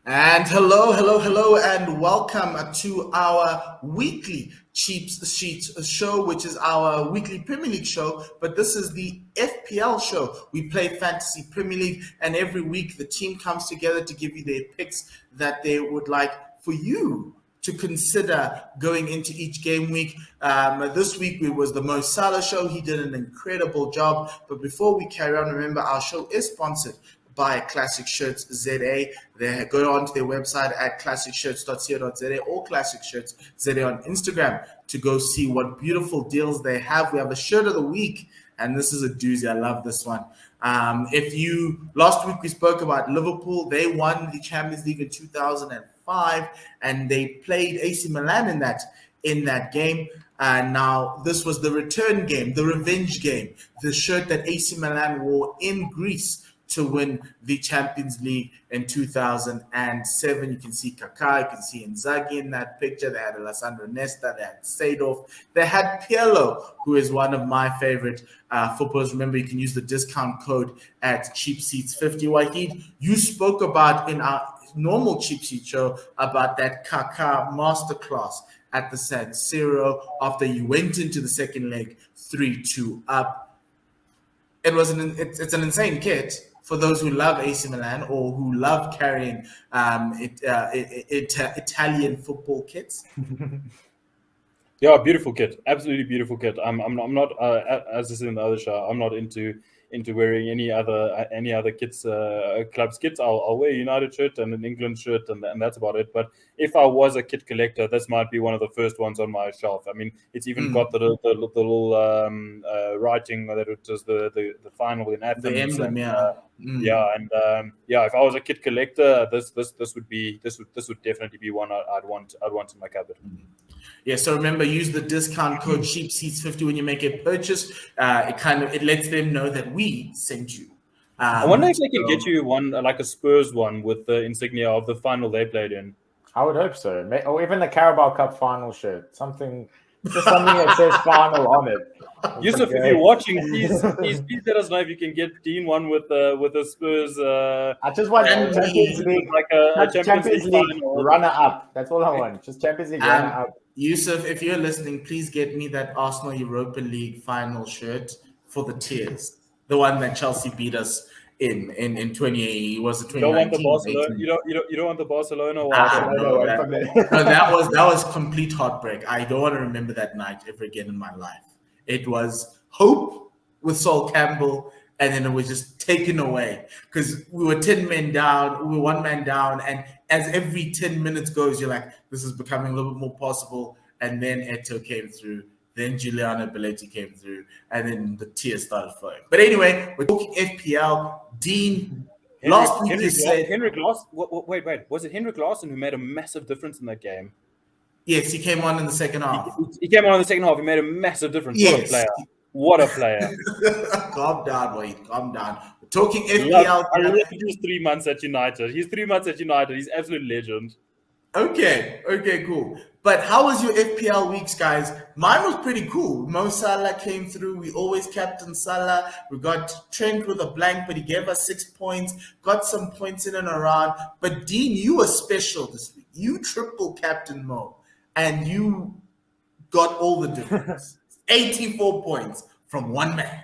And hello, and welcome to our weekly Cheap Sheets show, which is our weekly Premier League show. But this is the FPL show. We play Fantasy Premier League, and every week the team comes together to give you their picks that they would like for you to consider going into each game week. This week it was the Mo Salah show. He did an incredible job. But before we carry on, remember our show is sponsored by Classic Shirts ZA. They go on to their website at classicshirts.co.za or Classic Shirts ZA on Instagram to go see what beautiful deals they have. We have a shirt of the week, and this is a doozy. I love this one. Last week we spoke about Liverpool. They won the Champions League in 2005, and they played AC Milan in that game. And now this was the return game, the revenge game, the shirt that AC Milan wore in Greece to win the Champions League in 2007. You can see Kaká, you can see Inzaghi in that picture. They had Alessandro Nesta, they had Seedorf, they had Pirlo, who is one of my favorite footballers. Remember, you can use the discount code at Cheap Seats 50. Wahid, you spoke about in our normal Cheap Seat show about that Kaká masterclass at the San Siro after you went into the second leg 3-2 up. It's an insane kit for those who love AC Milan or who love carrying Italian football kits. Yeah, beautiful kit, absolutely beautiful kit. I'm not as I said in the other show. I'm not into wearing any other kits, clubs kits. I'll wear a United shirt and an England shirt, and that's about it. But if I was a kit collector, this might be one of the first ones on my shelf. I mean, it's even got the little writing that it was the final in Athens. The emblem, If I was a kit collector, this would definitely be one I'd want in my cupboard. Yeah, so remember, use the discount code CheapSeats50 when you make a purchase. It lets them know that we sent you. I wonder if they can get you one, like a Spurs one with the insignia of the final they played in. I would hope so. Or even the Carabao Cup final shirt. Something that says final on it. Yusuf, if you're watching, please let us know if you can get Dean one with a Spurs. I just want Champions League, like a Champions League runner up. That's all I want. Just Champions League runner up. Yusuf, if you're listening, please get me that Arsenal Europa League final shirt for the tears. The one that Chelsea beat us in 20. Was it 2019? You don't want the Barcelona. You don't want the Barcelona one. That was complete heartbreak. I don't want to remember that night ever again in my life. It was hope with Sol Campbell, and then it was just taken away because we were 10 men down, we were 1 man down, and as every 10 minutes goes, you're like, this is becoming a little bit more possible. And then Eto'o came through, then Giuliano Belletti came through, and then the tears started flowing. But anyway, we're talking FPL. Dean, last week you said Henrik Larsson. Wait, was it Henrik Larsson who made a massive difference in that game? Yes, he came on in the second half. He came on in the second half. He made a massive difference. Yes. What a player. Calm down, Wade. Calm down. We're talking FPL. I love he's 3 months at United. He's 3 months at United. He's absolute legend. Okay, cool. But how was your FPL weeks, guys? Mine was pretty cool. Mo Salah came through. We always captain Salah. We got Trent with a blank, but he gave us 6 points. Got some points in and around. But Dean, you were special this week. You triple captain Mo, and you got all the difference. 84 points from one man.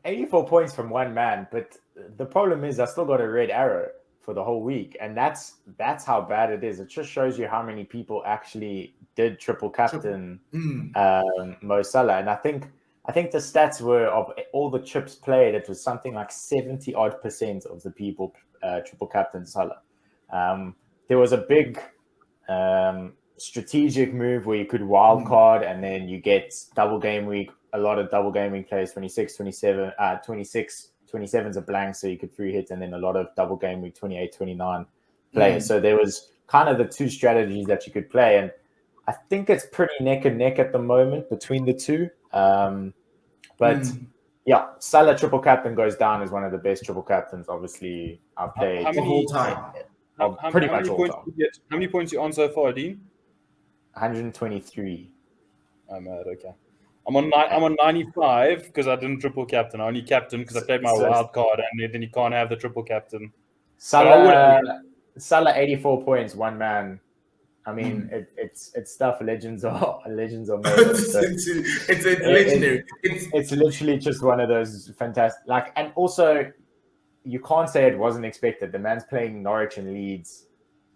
84 points from one man, but the problem is I still got a red arrow for the whole week, and that's how bad it is. It just shows you how many people actually did triple captain Mo Salah, and I think the stats were of all the chips played, it was something like 70% of the people triple captain Salah. There was a big strategic move where you could wild card and then you get double game week, a lot of double game week players, 26, 27, 26, 27's a blank, so you could free hit, and then a lot of double game week 28, 29 players. So there was kind of the two strategies that you could play, and I think it's pretty neck and neck at the moment between the two. Yeah, Salah triple captain goes down as one of the best triple captains, obviously, I've played the whole time. Pretty much all time. How many points you on so far, Dean? 123. I'm mad. Okay, I'm on 95 because I didn't triple captain. I only captain because I played my wild card, and then you can't have the triple captain. Salah Salah 84 points, one man. I mean, it's stuff legends are made of. So It's legendary. it's literally just one of those fantastic. Like, and also you can't say it wasn't expected. The man's playing Norwich and Leeds.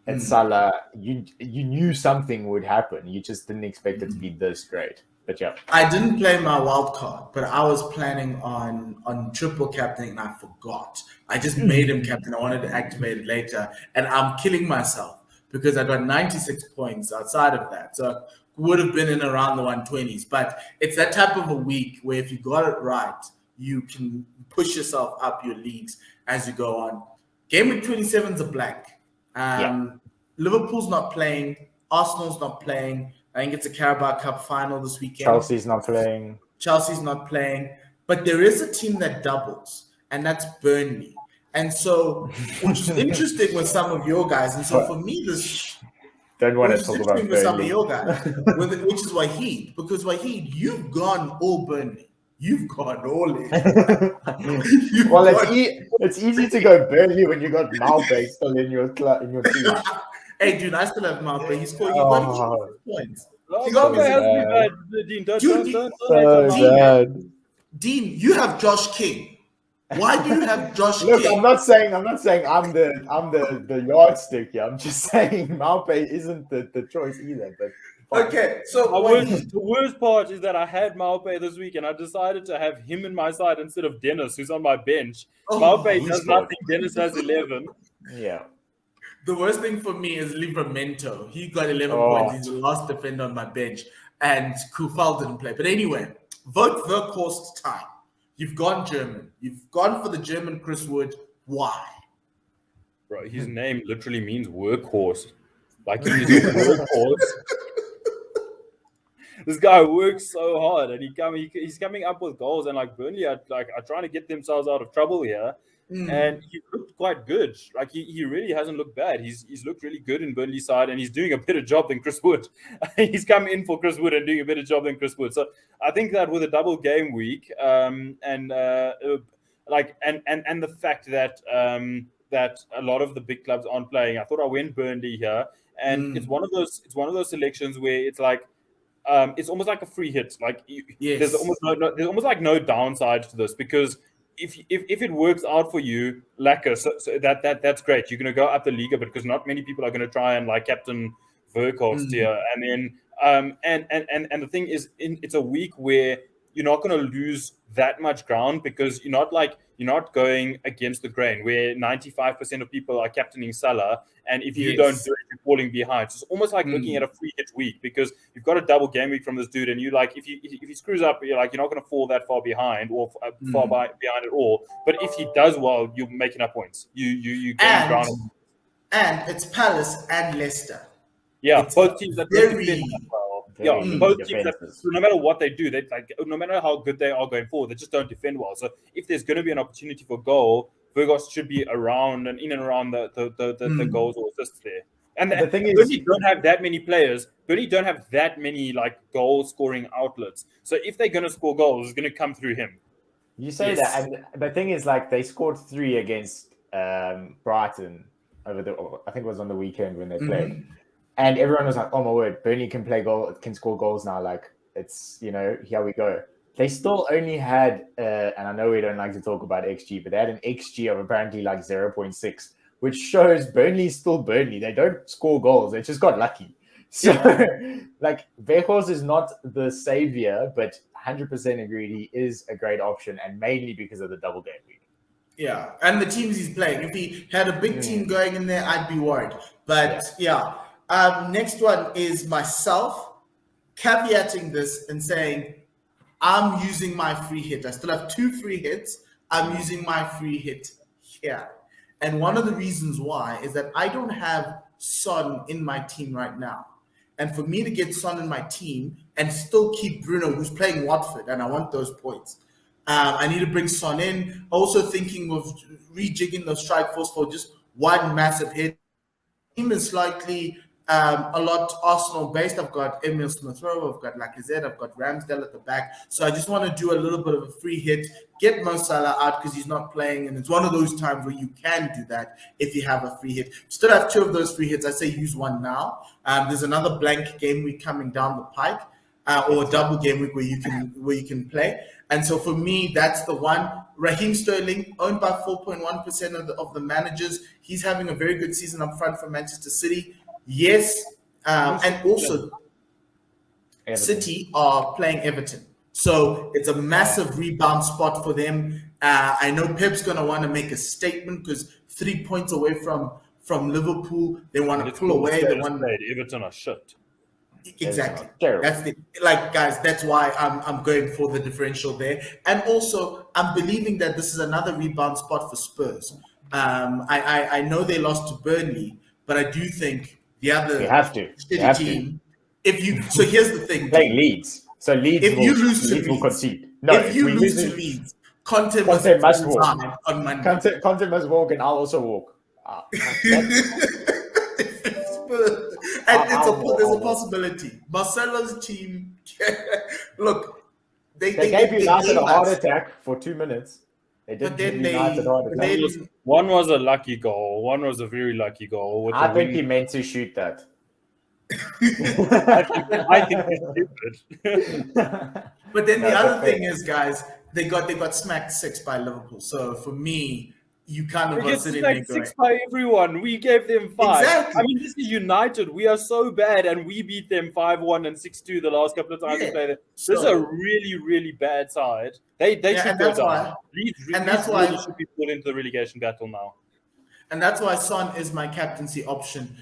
At Salah, you knew something would happen. You just didn't expect it to be this great. But yeah, I didn't play my wild card, but I was planning on triple captain and I forgot. I just made him captain. I wanted to activate it later, and I'm killing myself because I got 96 points outside of that. So would have been in around the 120s. But it's that type of a week where if you got it right, you can push yourself up your leagues as you go on. Gameweek 27 is a blank. Liverpool's not playing. Arsenal's not playing. I think it's a Carabao Cup final this weekend. Chelsea's not playing. But there is a team that doubles, and that's Burnley. And so, which is interesting with some of your guys. And so for me, this don't want to talk about Burnley. With some of your guys, which is Wahid, because Wahid, you've gone all Burnley. You've gone all in. Well, it's easy to go Burnley when you got Malpe still in your team. Hey, dude, I still have Malpe. He scored points. Don't Dean. So bad. Dean, you have Josh King. Why do you have Josh Look, King? I'm not saying I'm the yardstick here. I'm just saying Malpe isn't the choice either. But okay, so the worst part is that I had Malpe this week and I decided to have him in my side instead of Dennis, who's on my bench. Malpe does nothing. Dennis has 11. Yeah. The worst thing for me is Livramento. He got 11 points. He's the last defender on my bench. And Kufal didn't play. But anyway, vote Verkhorst time. You've gone German. You've gone for the German Chris Wood. Why? Bro, his name literally means workhorse. Like, he's a workhorse. This guy works so hard, and he's coming up with goals. And like Burnley are trying to get themselves out of trouble here. And he looked quite good. Like he really hasn't looked bad. He's looked really good in Burnley's side, and he's doing a better job than Chris Wood. He's come in for Chris Wood and doing a better job than Chris Wood. So I think that with a double game week, and the fact that that a lot of the big clubs aren't playing, I thought I went Burnley here, and it's one of those selections where it's like. It's almost like a free hit. Like there's almost like no downside to this because if it works out for you, lacquer, so that's great. You're going to go up the Liga, but because not many people are going to try and like captain Verkhorst here, and then and the thing is, it's a week where you're not going to lose that much ground because you're not going against the grain where 95% of people are captaining Salah, and if you don't do it, you're falling behind. So it's almost like looking at a free hit week because you've got a double game week from this dude, and you like if he screws up, you're not going to fall that far behind or behind at all. But if he does well, you're making up points. You gain ground. And it's Palace and Leicester. Yeah, both teams that defend well. Both teams that, no matter what they do, no matter how good they are going forward, they just don't defend well. So if there's going to be an opportunity for goal, Verkhorst should be around and in and around the goals or assists there. And the thing is, Burnley don't have that many players. Burnley don't have that many like goal scoring outlets. So if they're going to score goals, it's going to come through him. You say that, and the thing is, like they scored 3 against Brighton I think it was on the weekend when they played. And everyone was like, oh my word, Burnley can score goals now. Like, it's, here we go. They still only had, and I know we don't like to talk about XG, but they had an XG of apparently like 0.6, which shows Burnley's still Burnley. They don't score goals. They just got lucky. So, like, Verkhorst is not the savior, but 100% agreed he is a great option, and mainly because of the double game week. Yeah, and the teams he's playing. If he had a big team going in there, I'd be worried. But, next one is myself caveating this and saying, I'm using my free hit. I still have 2 free hits. I'm using my free hit here. And one of the reasons why is that I don't have Son in my team right now. And for me to get Son in my team and still keep Bruno, who's playing Watford, and I want those points, I need to bring Son in. Also thinking of rejigging the strike force for just one massive hit. Team is slightly a lot Arsenal based. I've got Emil Smith Rowe, I've got Lacazette, I've got Ramsdale at the back. So I just want to do a little bit of a free hit, get Mo Salah out because he's not playing, and it's one of those times where you can do that if you have a free hit. Still have 2 of those free hits. I say use one now. There's another blank game week coming down the pike, or a double game week where you can play. And so for me, that's the one. Raheem Sterling, owned by 4.1% of the managers. He's having a very good season up front for Manchester City. Yes, and also Everton. City are playing Everton. So it's a massive rebound spot for them. I know Pep's going to want to make a statement because 3 points away from Liverpool. They want to pull away. They want Everton are shit. Exactly. That's guys. That's why I'm going for the differential there, and also I'm believing that this is another rebound spot for Spurs. I know they lost to Burnley, but I do think the other shitty team. So here's the thing: playing Leeds. So Leeds. If you lose to Leeds, will concede. No, if you lose to Leeds, Conte must walk on Monday. Conte must walk, and I'll also walk. And there's a possibility. Marcelo's team, look, they gave United a heart attack for 2 minutes. They did give United a heart attack. One was a lucky goal. One was a very lucky goal. I think he meant to shoot that. I think he's stupid. But then the other thing is, guys, they got smacked 6 by Liverpool. So for me, you kind of get smacked 6 by everyone. We gave them 5. Exactly. I mean, this is United. We are so bad, and we beat them 5-1 and 6-2 the last couple of times we played them. This is a really, really bad side. They should go down. Leeds really should be put into the relegation battle now. And that's why Son is my captaincy option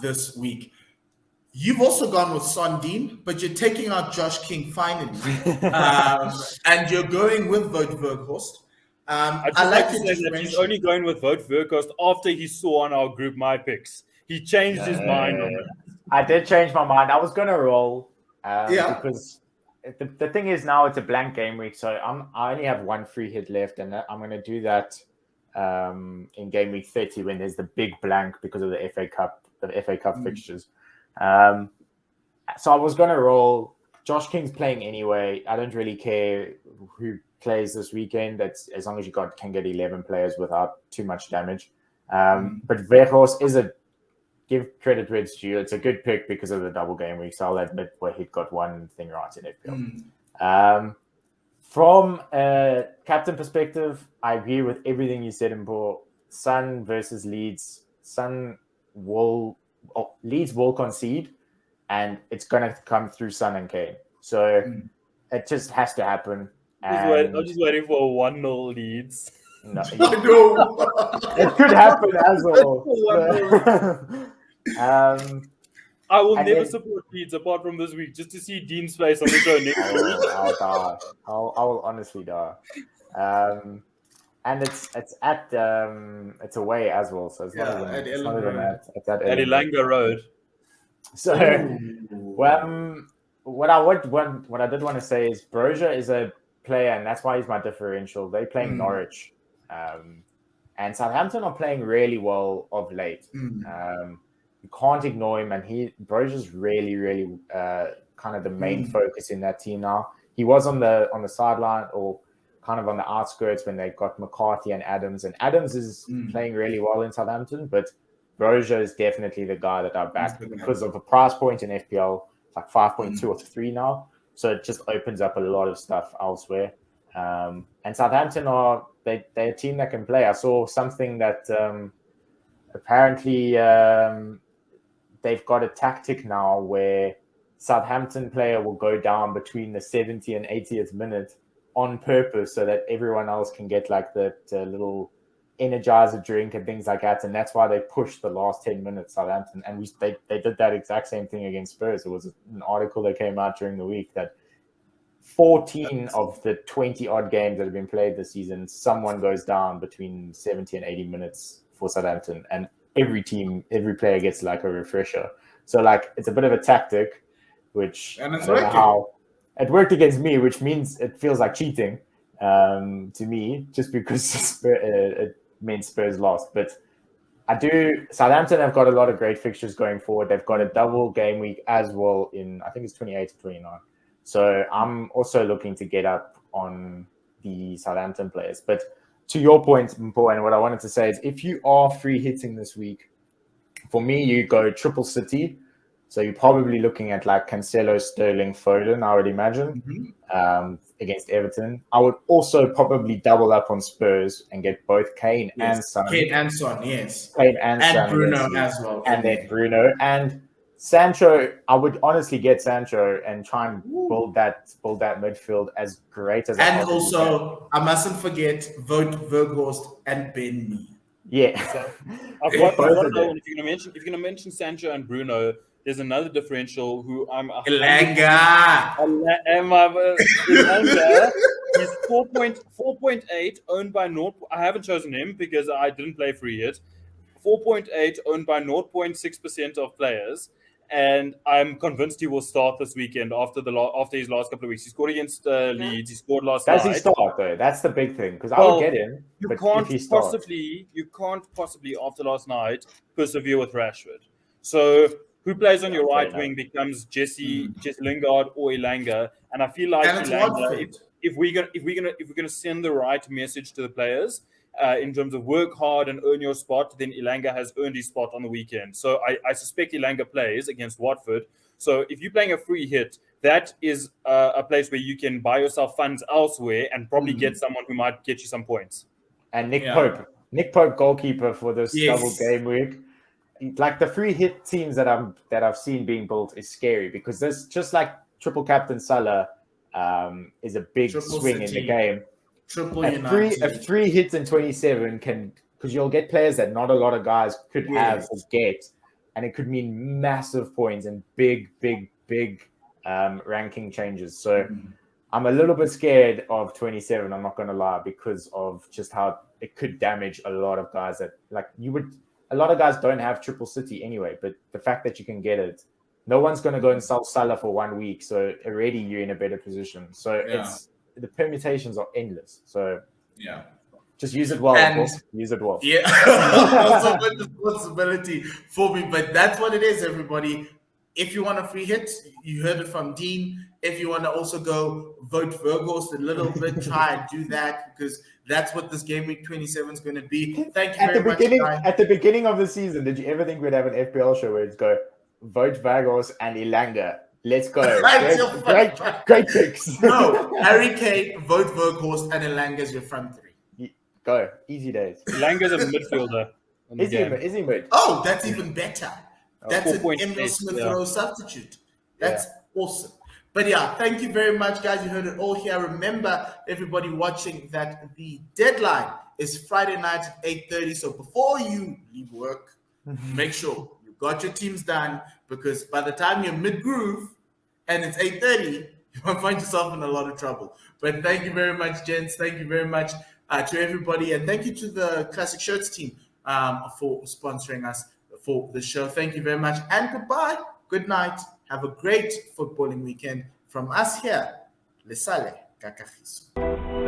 this week. You've also gone with Son Dean, but you're taking out Josh King finally. And you're going with Wout Weghorst. I like to say that he's only going with Wout Weghorst after he saw on our group my picks. He changed his mind on it. I did change my mind. I was going to roll because the thing is now it's a blank game week, so I only have 1 free hit left, and I'm going to do that in game week 30 when there's the big blank because of the FA Cup fixtures. So I was going to roll. Josh King's playing anyway. I don't really care who plays this weekend. That's as long as you can get 11 players without too much damage. But Weghorst is give credit where it's due. It's a good pick because of the double game week. So I'll admit where he got one thing right in FPL. From a captain perspective, I agree with everything you said, Mbo. Son versus Leeds. Leeds will concede, and it's going to come through Son and Kane. So it just has to happen. I'm just waiting for a 1-0 Leeds. No, it could happen as well. I will never support Leeds apart from this week, just to see Dean's face on the show next week. I'll die. I will honestly die. And it's it's away as well, so it's not even at Elanga Road. So, what I did want to say is Brozier is a player, and that's why he's my differential. They're playing Norwich, and Southampton are playing really well of late. You can't ignore him, and Brozier's really, really kind of the main focus in that team now. He was on the sideline or kind of on the outskirts when they got McCarthy and Adams. And Adams is playing really well in Southampton, but Brozier is definitely the guy that I back because of the price point in FPL, like 5.2 or 3 now. So it just opens up a lot of stuff elsewhere. And Southampton they're a team that can play. I saw something that apparently they've got a tactic now where Southampton player will go down between the 70th and 80th minute on purpose so that everyone else can get like that little energizer drink and things like that. And that's why they pushed the last 10 minutes, Southampton. And they did that exact same thing against Spurs. It was an article that came out during the week that 14 of the 20 odd games that have been played this season, someone goes down between 70 and 80 minutes for Southampton. And every player gets like a refresher. So like, it's a bit of a tactic, which I don't know how it worked against me, which means it feels like cheating to me, just because it meant Spurs lost. But I do. Southampton have got a lot of great fixtures going forward. They've got a double game week as well in, I think it's 28 to 29. So I'm also looking to get up on the Southampton players. But to your point, Mpo, and what I wanted to say is if you are free hitting this week, for me, you go triple City. So you're probably looking at like Cancelo, Sterling, Foden, I would imagine, against Everton. I would also probably double up on Spurs and get both Kane and Son. Kane and Son, yes. Kane and Son Bruno as well. And then Bruno. And Sancho, I would honestly get Sancho and try and build that midfield as great as. And also, I mustn't forget Wout Weghorst and Ben Mee. Yeah, I've got if you're gonna mention Sancho and Bruno, there's another differential who I'm Elanga. He's 4.8 owned by North. I haven't chosen him because I didn't play free hit. 4.8 owned by 0.6% of players. And I'm convinced he will start this weekend after his last couple of weeks. He scored against Leeds. He scored last night. Does he start though? That's the big thing because I would get him. You can't possibly after last night persevere with Rashford. So who plays on your right wing becomes Jesse Lingard or Elanga, and I feel like Elanga, if we're gonna send the right message to the players. In terms of work hard and earn your spot, then Elanga has earned his spot on the weekend. So I suspect Elanga plays against Watford. So if you're playing a free hit, that is a place where you can buy yourself funds elsewhere and probably get someone who might get you some points. And Nick Pope, goalkeeper for this double game week. Like the free hit teams that I've seen being built is scary because there's just like triple captain Salah is a big swing in the game. A free hits in 27 can, because you'll get players that not a lot of guys could have or get, and it could mean massive points and big ranking changes. So I'm a little bit scared of 27. I'm not going to lie, because of just how it could damage a lot of guys that a lot of guys don't have triple City anyway, but the fact that you can get it, no one's going to go and sell Salah for 1 week. So already you're in a better position. So the permutations are endless. So just use it well. Use it well. Yeah, also good responsibility for me, but that's what it is, everybody. If you want a free hit, you heard it from Dean. If you want to also go vote Weghorst a little bit, try and do that because that's what this game week 27 is going to be. Thank you very much. At the beginning of the season, did you ever think we'd have an FPL show where it's go vote Weghorst and Elanga? Let's go. Great picks. No, Harry Kane, vote Weghorst, and Elanga is your front three. Go. Easy days. Elanga's a midfielder. Is he mid? Oh, that's even better. That's an Emil Smith Rowe substitute. That's awesome. But thank you very much, guys. You heard it all here. Remember, everybody watching, that the deadline is Friday night at 8:30. So before you leave work, make sure you got your teams done, because by the time you're mid-groove and it's 8:30, you might find yourself in a lot of trouble. But thank you very much, gents. Thank you very much to everybody. And thank you to the Classic Shirts team for sponsoring us for the show. Thank you very much. And goodbye. Good night. Have a great footballing weekend from us here. Le sale, kakahiso.